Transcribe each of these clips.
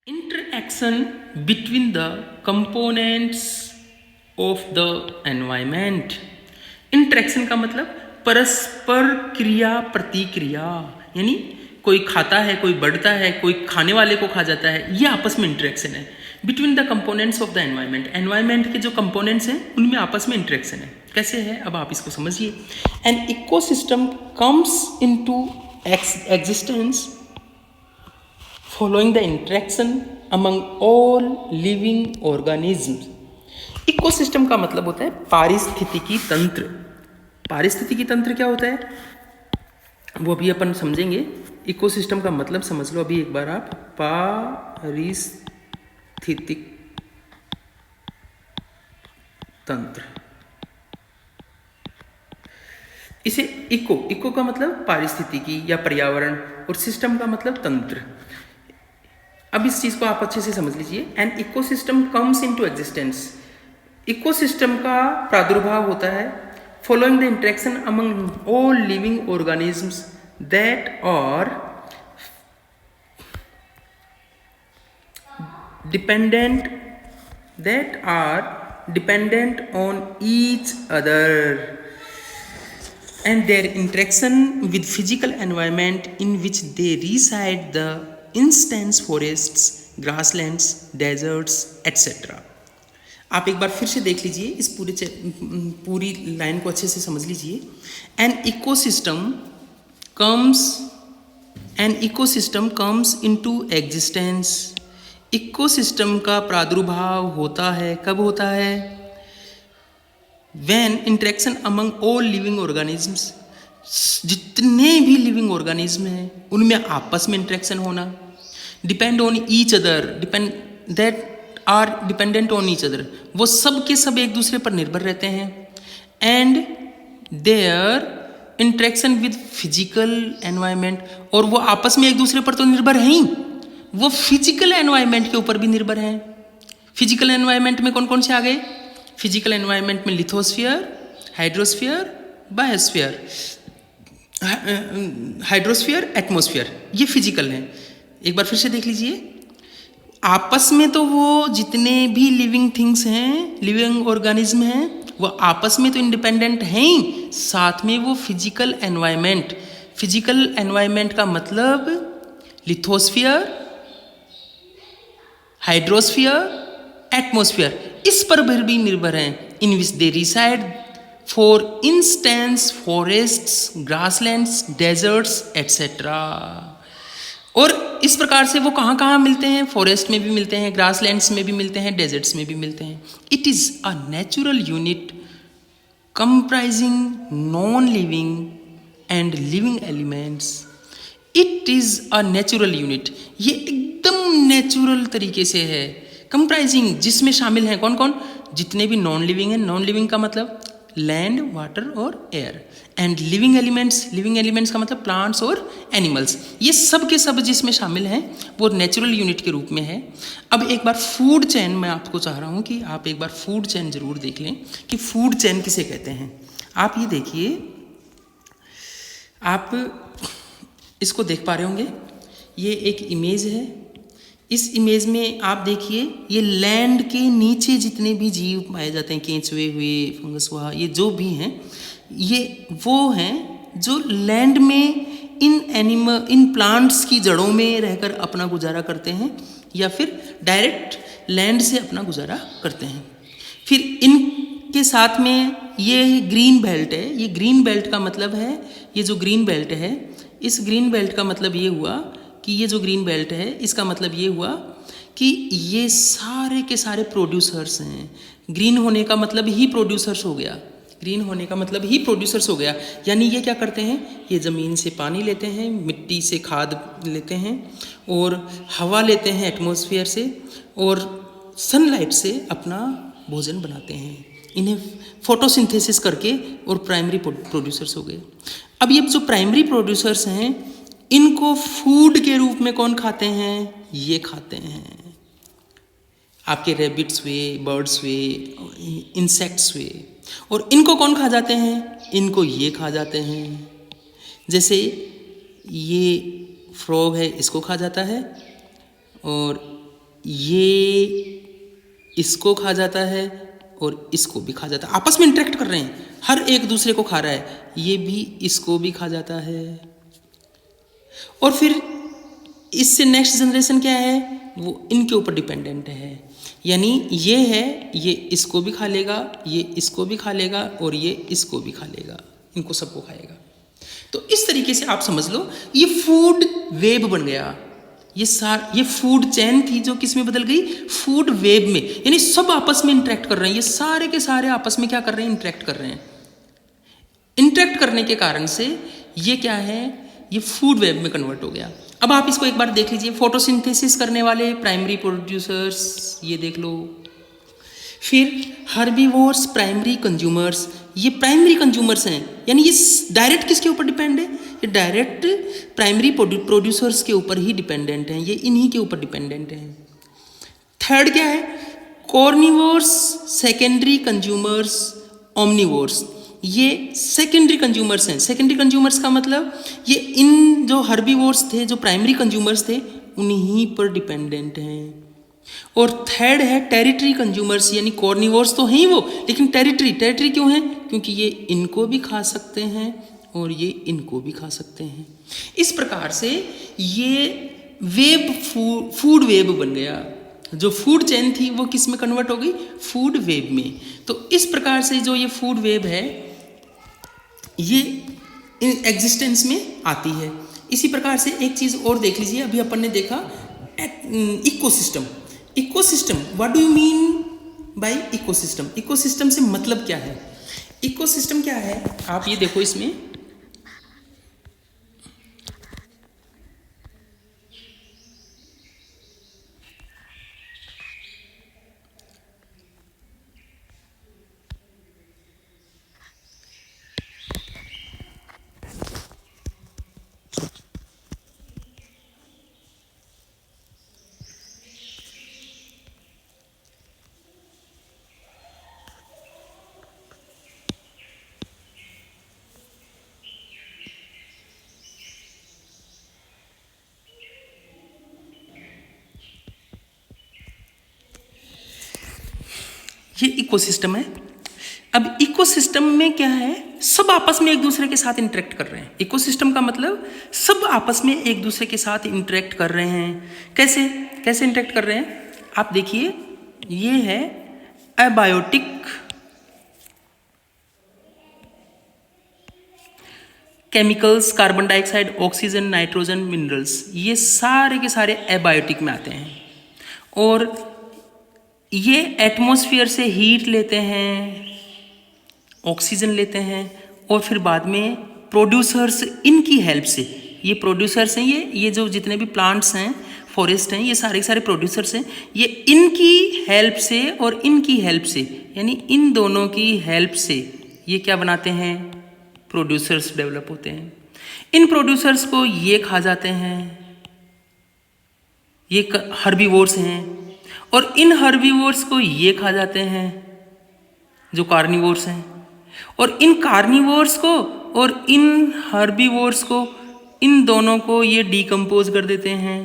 Interaction between the components of the environment. Interaction का मतलब परस्पर क्रिया प्रतिक्रिया, यानी कोई खाता है, कोई बढ़ता है, कोई खाने वाले को खा जाता है, ये आपस में इंटरेक्शन है between the components of the environment. Environment के जो कंपोनेंट्स हैं उनमें आपस में इंटरेक्शन है. कैसे है, अब आप इसको समझिए. N ecosystem comes into existence following the interaction among all living organisms. Ecosystem का मतलब होता है पारिस्थितिकी तंत्र. पारिस्थितिकी तंत्र क्या होता है वो अभी अपन समझेंगे. इकोसिस्टम का मतलब समझ लो अभी एक बार आप. पारिस्थितिक तंत्र, इसे इको का मतलब पारिस्थितिकी या पर्यावरण, और सिस्टम का मतलब तंत्र. अब इस चीज को आप अच्छे से समझ लीजिए. An ecosystem comes into existence. Ecosystem का प्रादुर्भाव होता है following the interaction among all living organisms that are dependent on each other and their interaction with physical environment in which they reside, the instance forests, grasslands, deserts, etc. आप एक बार फिर से देख लीजिए, इस पूरी लाइन को अच्छे से समझ लीजिए. An ecosystem comes into existence. Ecosystem का प्रादुर्भाव होता है, कब होता है? When interaction among all living organisms, जितने भी लिविंग ऑर्गेनिज्म हैं उनमें आपस में इंटरेक्शन होना. Depend on each other, that are dependent on each other, वो सब के सब एक दूसरे पर निर्भर रहते हैं. And there interaction with physical environment, और वो आपस में एक दूसरे पर तो निर्भर हैं ही, वो फिजिकल एनवायरनमेंट के ऊपर भी निर्भर हैं. फिजिकल एनवायरनमेंट में कौन कौन से आ गए? फिजिकल एनवायरनमेंट में lithosphere, hydrosphere, biosphere. Hydrosphere, atmosphere, ये फिजिकल हैं. एक बार फिर से देख लीजिए. आपस में तो वो जितने भी लिविंग थिंग्स हैं, लिविंग ऑर्गेनिज्म हैं, वो आपस में तो इंडिपेंडेंट हैं ही, साथ में वो फिजिकल एनवायरनमेंट का मतलब लिथोस्फीयर, हाइड्रोस्फीयर, एटमॉस्फेयर, इस पर भी निर्भर हैं. In which they reside, for instance forests, grasslands, deserts etcetera. और इस प्रकार से वो कहाँ कहाँ मिलते हैं? फॉरेस्ट में भी मिलते हैं, ग्रासलैंड्स में भी मिलते हैं, डेजर्ट्स में भी मिलते हैं. It is a natural unit comprising non living and living elements. It is a natural unit, ये एकदम नेचुरल तरीके से है. कंप्राइजिंग, जिसमें शामिल हैं कौन कौन? जितने भी नॉन लिविंग हैं. नॉन लिविंग का मतलब लैंड, वाटर और एयर. एंड लिविंग एलिमेंट्स का मतलब प्लांट्स और एनिमल्स. ये सब के सब जिसमें शामिल हैं वो नेचुरल यूनिट के रूप में है. अब एक बार फूड चेन, मैं आपको चाह रहा हूँ कि आप एक बार फूड चेन जरूर देख लें कि फूड चेन किसे कहते हैं. आप ये देखिए, आप इसको देख पा रहे होंगे. ये एक इमेज है. इस इमेज में आप देखिए, ये लैंड के नीचे जितने भी जीव पाए जाते हैं, केंचुए हुए, फंगस हुआ, ये जो भी हैं, ये वो हैं जो लैंड में इन प्लांट्स की जड़ों में रहकर अपना गुजारा करते हैं, या फिर डायरेक्ट लैंड से अपना गुजारा करते हैं. फिर इनके साथ में ये ग्रीन बेल्ट है. ये ग्रीन बेल्ट का मतलब है, ये जो ग्रीन बेल्ट है, इस ग्रीन बेल्ट का मतलब ये हुआ कि ये जो ग्रीन बेल्ट है, इसका मतलब ये हुआ कि ये सारे के सारे प्रोड्यूसर्स हैं. ग्रीन होने का मतलब ही प्रोड्यूसर्स हो गया. यानी ये क्या करते हैं? ये ज़मीन से पानी लेते हैं, मिट्टी से खाद लेते हैं, और हवा लेते हैं एटमॉस्फेयर से, और सनलाइट से अपना भोजन बनाते हैं. इन्हें फोटोसिंथेसिस करके, और प्राइमरी प्रोड्यूसर्स हो गए. अब ये जो प्राइमरी प्रोड्यूसर्स हैं, इनको फूड के रूप में कौन खाते हैं? ये खाते हैं. आपके रैबिट्स हुए, बर्ड्स हुए, इंसेक्ट्स हुए. और इनको कौन खा जाते हैं? इनको ये खा जाते हैं. जैसे ये फ्रॉग है, इसको खा जाता है, और ये इसको खा जाता है और इसको भी खा जाता है, आपस में इंटरेक्ट कर रहे हैं, हर एक दूसरे को खा रहा है, ये भी इसको भी खा जाता है। और फिर इससे नेक्स्ट जनरेशन क्या है, वो इनके ऊपर डिपेंडेंट है, यानी ये है, ये इसको भी खा लेगा, ये इसको भी खा लेगा और ये इसको भी खा लेगा, इनको सबको खाएगा। तो इस तरीके से आप समझ लो ये फूड वेब बन गया। ये फूड चेन थी जो किस में बदल गई, फूड वेब में, यानी सब आपस में इंटरेक्ट कर रहे हैं, ये सारे के सारे आपस में क्या कर रहे हैं, इंटरेक्ट कर रहे हैं। इंटरेक्ट करने के कारण से ये क्या है, ये फूड वेब में कन्वर्ट हो गया। अब आप इसको एक बार देख लीजिए, फोटोसिंथेसिस करने वाले प्राइमरी प्रोड्यूसर्स, ये देख लो। फिर हर्बीवोर्स प्राइमरी कंज्यूमर्स, ये प्राइमरी कंज्यूमर्स हैं, यानी ये डायरेक्ट किसके ऊपर डिपेंड है, ये डायरेक्ट प्राइमरी प्रोड्यूसर्स के ऊपर ही डिपेंडेंट हैं, ये इन्हीं के ऊपर डिपेंडेंट हैं। थर्ड क्या है, कॉर्निवोर्स सेकेंडरी कंज्यूमर्स ओमनिवोर्स, ये सेकेंडरी कंज्यूमर्स हैं। सेकेंडरी कंज्यूमर्स का मतलब ये इन जो हर्बीवोर्स थे, जो प्राइमरी कंज्यूमर्स थे, उन्हीं पर डिपेंडेंट हैं। और थर्ड है टेरिटरी कंज्यूमर्स, यानी कॉर्निवोर्स तो हैं ही वो, लेकिन टेरिटरी क्यों है, क्योंकि ये इनको भी खा सकते हैं और ये इनको भी खा सकते हैं। इस प्रकार से ये वेब फूड वेब बन गया। जो फूड चेन थी वो किस में कन्वर्ट हो गई, फूड वेब में। तो इस प्रकार से जो ये फूड वेब है ये एग्जिस्टेंस में आती है। इसी प्रकार से एक चीज़ और देख लीजिए, अभी अपन ने देखा ecosystem. Ecosystem, what do you mean by ecosystem? Ecosystem से मतलब क्या है? इकोसिस्टम क्या है, आप ये देखो, इसमें ये इकोसिस्टम है। अब इकोसिस्टम में क्या है, सब आपस में एक दूसरे के साथ इंटरेक्ट कर रहे हैं। इकोसिस्टम का मतलब सब आपस में एक दूसरे के साथ इंटरेक्ट कर रहे हैं। कैसे कैसे इंटरेक्ट कर रहे हैं, आप देखिए, ये है abiotic chemicals, carbon dioxide, oxygen, nitrogen, minerals, ये सारे के सारे एबायोटिक में आते हैं। और ये एटमॉस्फेयर से हीट लेते हैं, ऑक्सीजन लेते हैं, और फिर बाद में प्रोड्यूसर्स इनकी हेल्प से, ये प्रोड्यूसर्स हैं, ये जो जितने भी प्लांट्स हैं, फॉरेस्ट हैं, ये सारे के सारे प्रोड्यूसर्स हैं, ये इनकी हेल्प से और इनकी हेल्प से, यानी इन दोनों की हेल्प से ये क्या बनाते हैं, प्रोड्यूसर्स डेवलप होते हैं। इन प्रोड्यूसर्स को ये खा जाते हैं, ये हर्बीवोर्स हैं, और इन हर्बीवोर्स को ये खा जाते हैं जो कार्निवोर्स हैं, और इन कार्निवोर्स को और इन हर्बीवोर्स को, इन दोनों को ये डिकम्पोज कर देते हैं।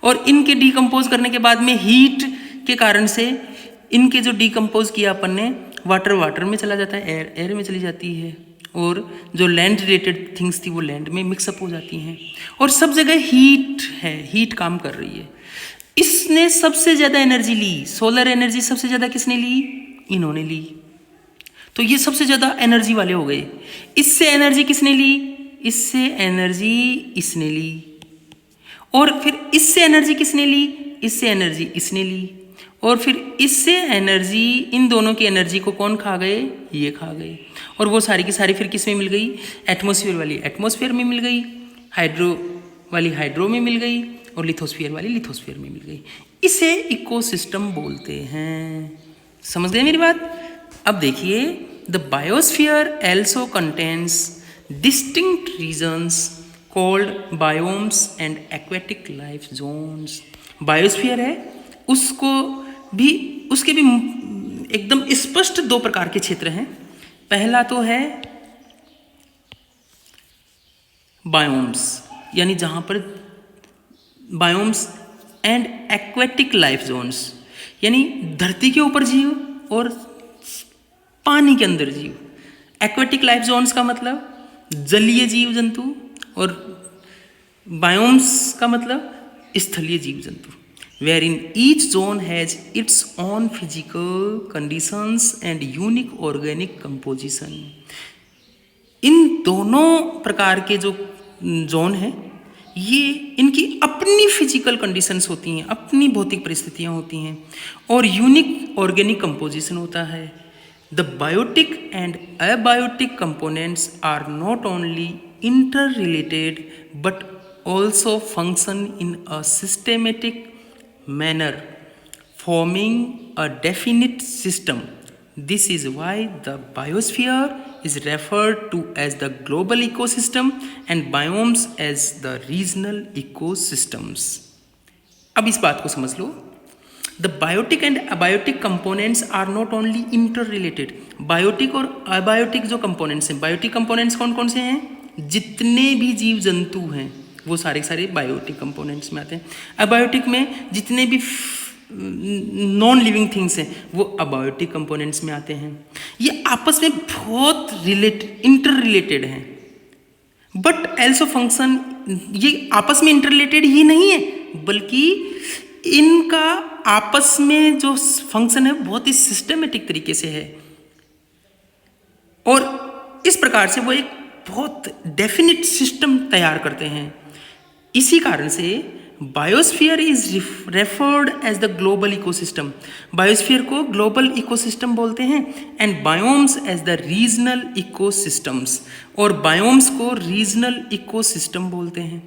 और इनके डिकम्पोज करने के बाद में हीट के कारण से इनके जो डिकम्पोज किया अपन ने, वाटर में चला जाता है, एयर में चली जाती है, और जो लैंड रिलेटेड थिंग्स थी वो लैंड में मिक्सअप हो जाती हैं, और सब जगह हीट है, हीट काम कर रही है। इसने सबसे ज़्यादा एनर्जी ली, सोलर एनर्जी सबसे ज़्यादा किसने ली, इन्होंने ली। तो ये सबसे ज़्यादा एनर्जी वाले हो गए। इससे एनर्जी किसने ली, इससे एनर्जी इसने ली, और फिर इससे एनर्जी किसने ली, इससे एनर्जी इसने ली, और फिर इससे एनर्जी, इन दोनों की एनर्जी को कौन खा गए, ये खा गए। और वो सारी की सारी फिर किस में मिल गई, एटमॉस्फेयर वाली एटमॉस्फेयर में मिल गई, हाइड्रो वाली हाइड्रो में मिल गई, और लिथोस्फीयर वाली लिथोस्फीयर में मिल गई। इसे इकोसिस्टम बोलते हैं। समझ गए मेरी बात? अब देखिए, the biosphere also contains distinct regions called biomes and aquatic life zones. Biosphere है, उसके भी एकदम स्पष्ट दो प्रकार के क्षेत्र हैं। पहला तो है बायोम्स, यानी जहाँ पर biomes and aquatic life zones, यानी धरती के ऊपर जीव और पानी के अंदर जीव। एक्वेटिक लाइफ जोन्स का मतलब जलीय जीव जंतु, और बायोम्स का मतलब स्थलीय जीव जंतु, where in each zone has its own physical conditions and unique organic composition. इन दोनों प्रकार के जो जोन हैं, ये इनकी अपनी फिजिकल कंडीशंस होती हैं, अपनी भौतिक परिस्थितियाँ होती हैं, और यूनिक ऑर्गेनिक कंपोजिशन होता है। The biotic and abiotic components are not only interrelated but also function in a systematic manner, forming a definite system. This is why the biosphere is referred to as the global ecosystem and biomes as the regional ecosystems. अब इस बात को समझ लो, the biotic and abiotic components are not only interrelated. Biotic और abiotic जो components हैं, biotic components कौन कौन से हैं? जितने भी जीव जंतु हैं वो सारे सारे बायोटिक कंपोनेंट्स में आते हैं। अबायोटिक में जितने भी नॉन लिविंग थिंग्स हैं वो अबायोटिक कंपोनेंट्स में आते हैं। ये आपस में बहुत इंटर रिलेटेड हैं, बट एल्सो फंक्शन, ये आपस में इंटर रिलेटेड ही नहीं है, बल्कि इनका आपस में जो फंक्शन है बहुत ही सिस्टमेटिक तरीके से है, और इस प्रकार से वो एक बहुत डेफिनिट सिस्टम तैयार करते हैं। इसी कारण से biosphere is referred as the global ecosystem. Biosphere को ग्लोबल इकोसिस्टम बोलते हैं, and biomes as the regional ecosystems, और बायोम्स को रीजनल इकोसिस्टम बोलते हैं।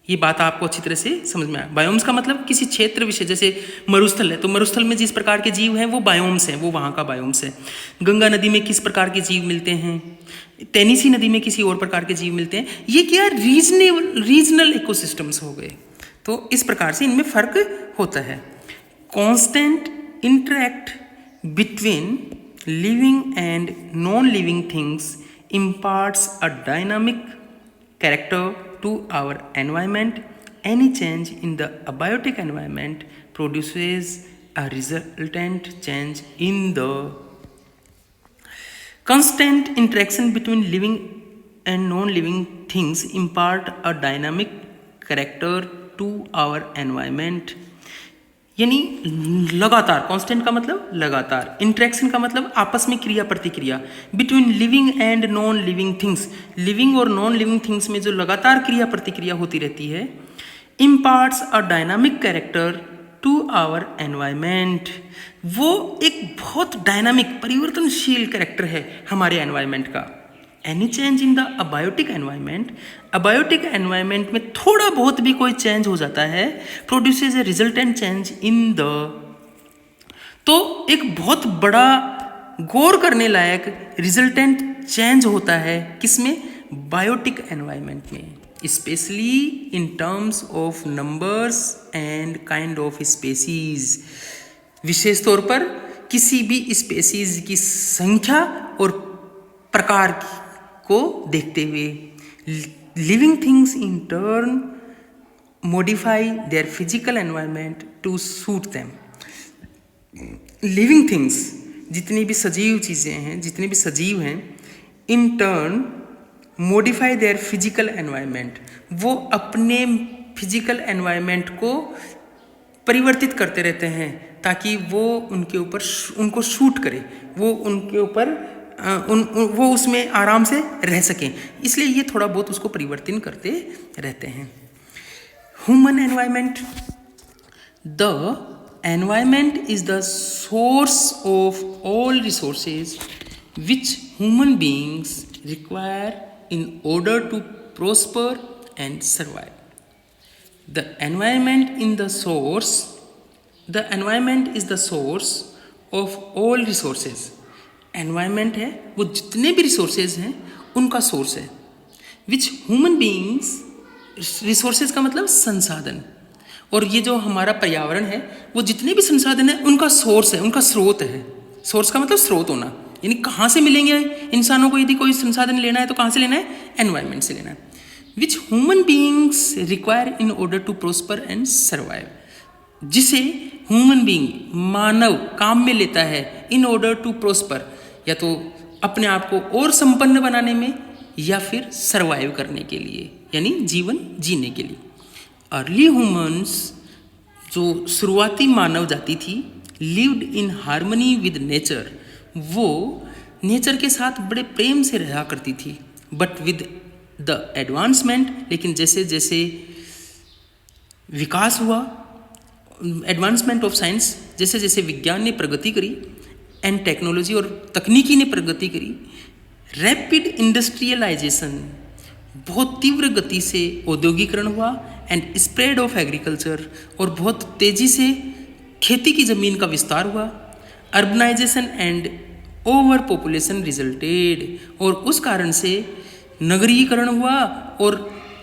ये बात आपको अच्छी तरह से समझ में आया। बायोम्स का मतलब किसी क्षेत्र विशेष, जैसे मरुस्थल है तो मरुस्थल में जिस प्रकार के जीव हैं वो बायोम्स हैं, वो वहाँ का बायोम्स है। गंगा नदी में किस प्रकार के जीव मिलते हैं, टेनिसी नदी में किसी और प्रकार के जीव मिलते हैं। ये क्या रीजनल इकोसिस्टम्स हो गए। तो इस प्रकार से इनमें फर्क होता है। Constant interact between living and non living things imparts a dynamic character to our environment. Any change in the abiotic environment produces a resultant change in the constant interaction between living and non-living things impart a dynamic character to our environment. यानी लगातार, constant का मतलब लगातार, interaction का मतलब आपस में क्रिया प्रतिक्रिया, between living and non living things, living और नॉन लिविंग थिंग्स में जो लगातार क्रिया प्रतिक्रिया होती रहती है, imparts a dynamic character to our environment. वो एक बहुत डायनामिक परिवर्तनशील कैरेक्टर है हमारे एनवायरमेंट का। Any change in the abiotic environment, abiotic environment में थोड़ा बहुत भी कोई चेंज हो जाता है, produces A resultant change in the. तो एक बहुत बड़ा गौर करने लायक रिजल्टेंट चेंज होता है किसमें? बायोटिक एनवायरनमेंट में, specially in terms of numbers and kind of species. विशेष तौर पर किसी भी स्पेसीज की संख्या और प्रकार को देखते हुए। Living things in turn modify their physical environment to suit them. Living things, जितनी भी सजीव चीज़ें हैं, जितने भी सजीव हैं, in turn modify their physical environment, वो अपने फिजिकल एनवायरनमेंट को परिवर्तित करते रहते हैं ताकि वो उनके ऊपर उनको शूट करे, वो उनके ऊपर वो उसमें आराम से रह सकें, इसलिए ये थोड़ा बहुत उसको परिवर्तन करते रहते हैं। Human environment, the environment is the source of all resources which human beings require in order to prosper and survive. The environment is the source of all resources. Environment है वो जितने भी resources हैं उनका source है, which human beings, resources का मतलब संसाधन, और ये जो हमारा पर्यावरण है वो जितने भी संसाधन है उनका सोर्स है, उनका स्रोत है। सोर्स का मतलब स्रोत होना, यानी कहाँ से मिलेंगे इंसानों को, यदि कोई संसाधन लेना है तो कहाँ से लेना है? एनवायरनमेंट से लेना है। Which human beings require in order to prosper and survive, जिसे ह्यूमन बीइंग मानव काम में लेता है इन ऑर्डर टू प्रोस्पर, या तो अपने आप को और संपन्न बनाने में या फिर सरवाइव करने के लिए, यानी जीवन जीने के लिए। अर्ली ह्यूमंस, जो शुरुआती मानव जाति थी, lived in harmony with nature, वो नेचर के साथ बड़े प्रेम से रहा करती थी। बट विद द एडवांसमेंट, लेकिन जैसे जैसे विकास हुआ, एडवांसमेंट ऑफ साइंस, जैसे जैसे विज्ञान ने प्रगति करी एंड टेक्नोलॉजी और तकनीकी ने प्रगति करी, रैपिड इंडस्ट्रियलाइजेशन, बहुत तीव्र गति से औद्योगिकरण हुआ एंड स्प्रेड ऑफ एग्रीकल्चर, और बहुत तेजी से खेती की ज़मीन का विस्तार हुआ। Urbanization and overpopulation resulted, और उस कारण से नगरीकरण हुआ और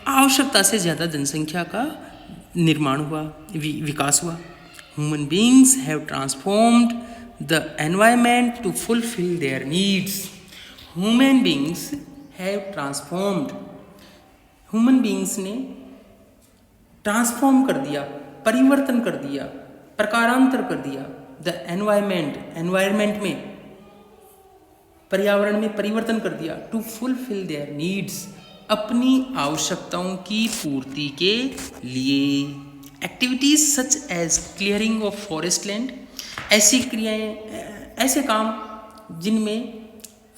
आवश्यकता से ज़्यादा जनसंख्या का निर्माण हुआ, विकास हुआ। Human beings have transformed the environment to fulfil their needs. Human beings have transformed, human beings ने ट्रांसफॉर्म कर दिया, परिवर्तन कर दिया, प्रकारांतर कर दिया द एनवायरमेंट, एनवायरमेंट में, पर्यावरण में परिवर्तन कर दिया, टू फुलफिल देयर नीड्स, अपनी आवश्यकताओं की पूर्ति के लिए। Activities such as clearing of forest land, ऐसी क्रियाएं, ऐसे काम जिनमें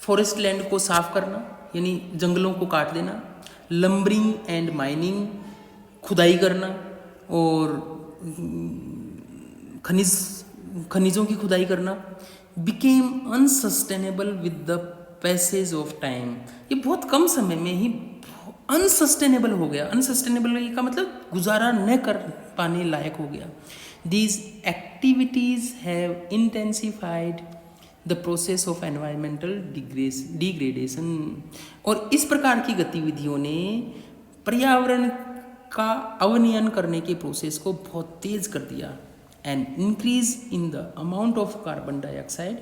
फॉरेस्ट लैंड को साफ करना, यानी जंगलों को काट देना, लंबरिंग एंड माइनिंग, खुदाई करना और खनिजों की खुदाई करना, became unsustainable with the passage of time, ये बहुत कम समय में ही अनसस्टेनेबल हो गया। अनसस्टेनेबल का मतलब गुजारा न कर पाने लायक हो गया। These activities have intensified the process of environmental degradation, और इस प्रकार की गतिविधियों ने पर्यावरण का अवनयन करने के प्रोसेस को बहुत तेज कर दिया। An increase in the amount of carbon dioxide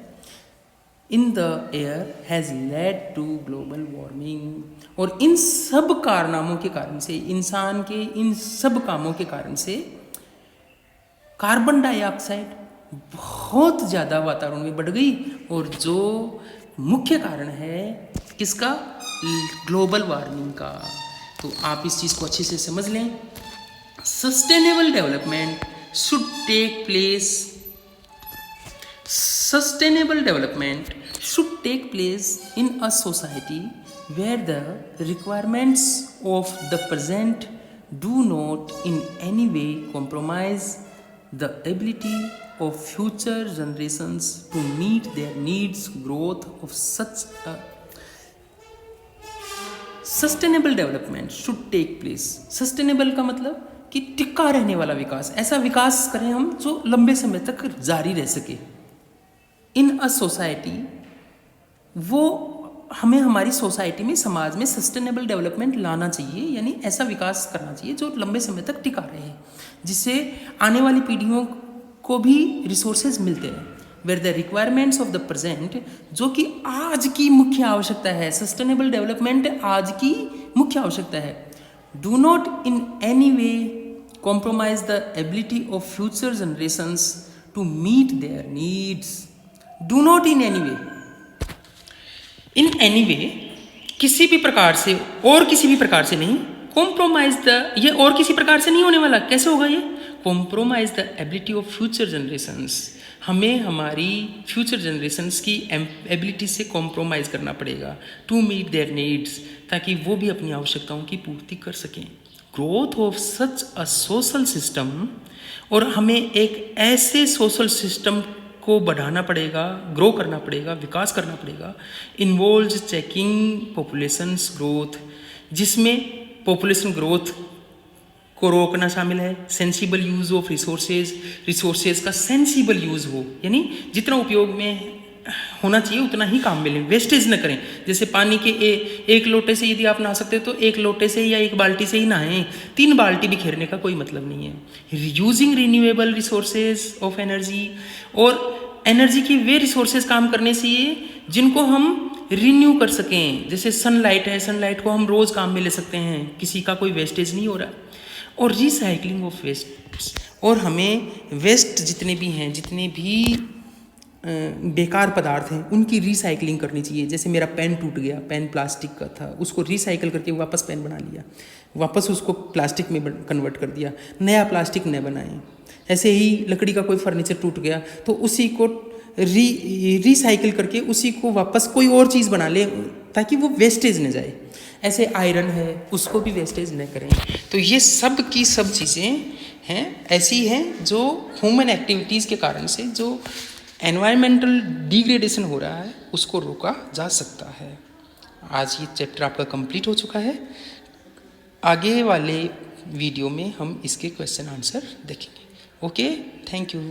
in the air has led to global warming, और इन सब कारनामों के कारण से, इंसान के इन सब कामों के कारण से कार्बन डाइऑक्साइड बहुत ज़्यादा वातावरण में बढ़ गई, और जो मुख्य कारण है किसका, ग्लोबल वार्मिंग का। तो आप इस चीज़ को अच्छे से समझ लें। Sustainable development should take place, sustainable development should take place in a society where the requirements of the present do not in any way compromise the ability of future generations to meet their needs. Growth of such a sustainable development should take place. Sustainable का मतलब कि टिका रहने वाला विकास, ऐसा विकास करें हम जो लंबे समय तक जारी रह सके। इन अ सोसाइटी, वो हमें हमारी सोसाइटी में, समाज में सस्टेनेबल डेवलपमेंट लाना चाहिए, यानी ऐसा विकास करना चाहिए जो लंबे समय तक टिका रहे, जिससे आने वाली पीढ़ियों को भी रिसोर्सेज मिलते हैं। Where the requirements of the present, जो कि आज की मुख्य आवश्यकता है, सस्टेनेबल डेवलपमेंट आज की मुख्य आवश्यकता है। Do not in any way compromise the ability of future generations to meet their needs. Do not in any way, in any way किसी भी प्रकार से और किसी भी प्रकार से नहीं, कॉम्प्रोमाइज द, ये और किसी प्रकार से नहीं होने वाला। कैसे होगा ये? Compromise the ability of future generations, हमें हमारी फ्यूचर जनरेशंस की एबिलिटी से कॉम्प्रोमाइज़ करना पड़ेगा टू मीट देयर नीड्स, ताकि वो भी अपनी आवश्यकताओं की पूर्ति कर सकें। Growth of such a social system, और हमें एक ऐसे सोशल सिस्टम को बढ़ाना पड़ेगा, ग्रो करना पड़ेगा, विकास करना पड़ेगा। इन्वॉल्व्स चेकिंग पॉपुलेशंस ग्रोथ, जिसमें पॉपुलेशन ग्रोथ को रोकना शामिल है। सेंसिबल यूज ऑफ रिसोर्सेज का सेंसिबल यूज हो, यानी जितना उपयोग में होना चाहिए उतना ही काम मिले, वेस्टेज न करें। जैसे पानी के एक लोटे से यदि आप नहा सकते हो तो एक लोटे से या एक बाल्टी से ही नहाएं, 3 बाल्टी बिखेरने का कोई मतलब नहीं है। Using renewable resources of energy, और एनर्जी की वे रिसोर्सेज काम करने चाहिए जिनको हम रिन्यू कर सकें। जैसे सनलाइट है, सनलाइट को हम रोज़ काम में ले सकते हैं, किसी का कोई वेस्टेज नहीं हो रहा। और रिसाइकलिंग ऑफ वेस्ट, और हमें वेस्ट जितने भी हैं, जितने भी बेकार पदार्थ हैं, उनकी रिसाइकलिंग करनी चाहिए। जैसे मेरा पेन टूट गया, पेन प्लास्टिक का था, उसको रिसाइकल करके वापस पेन बना लिया, वापस उसको प्लास्टिक में कन्वर्ट कर दिया, नया प्लास्टिक न बनाएं। ऐसे ही लकड़ी का कोई फर्नीचर टूट गया तो उसी को रिसाइकिल करके उसी को वापस कोई और चीज़ बना ले, ताकि वो वेस्टेज न जाए। ऐसे आयरन है, उसको भी वेस्टेज न करें। तो ये सब की सब चीज़ें हैं, ऐसी हैं जो ह्यूमन एक्टिविटीज़ के कारण से जो एनवायरमेंटल डिग्रेडेशन हो रहा है उसको रोका जा सकता है। आज ये चैप्टर आपका कंप्लीट हो चुका है। आगे वाले वीडियो में हम इसके क्वेश्चन आंसर देखेंगे। Okay, thank you.